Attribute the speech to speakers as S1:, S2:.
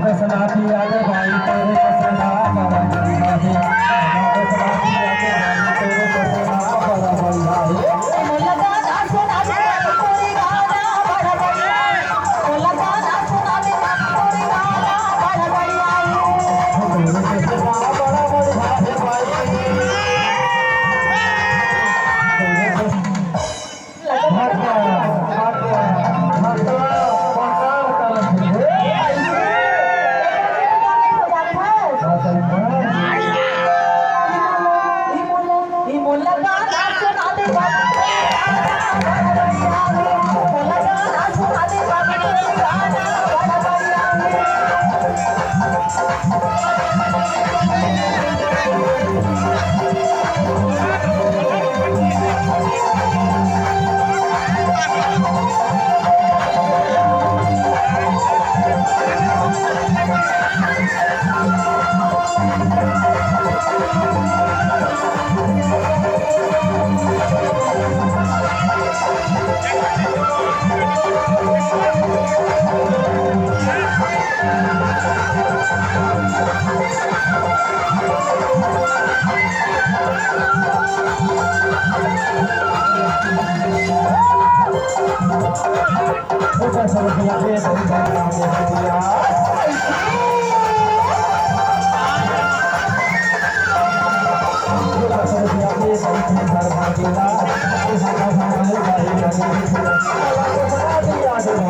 S1: कसना किया रे भाई तेरे कसना बड़ा बढ़िया है कसना किया रे भाई तेरे कसना बड़ा बढ़िया है
S2: मोला गाना सुना दे कोरी गाना बड़ा बढ़िया है मोला गाना सुना दे कोरी गाना बड़ा बढ़िया है
S1: तेरे कसना बड़ा बढ़िया है भाई
S2: मोला गाना सुना दे मोला गाना सुना दे गाना बड़ा बढ़िया है
S1: Terima kasih.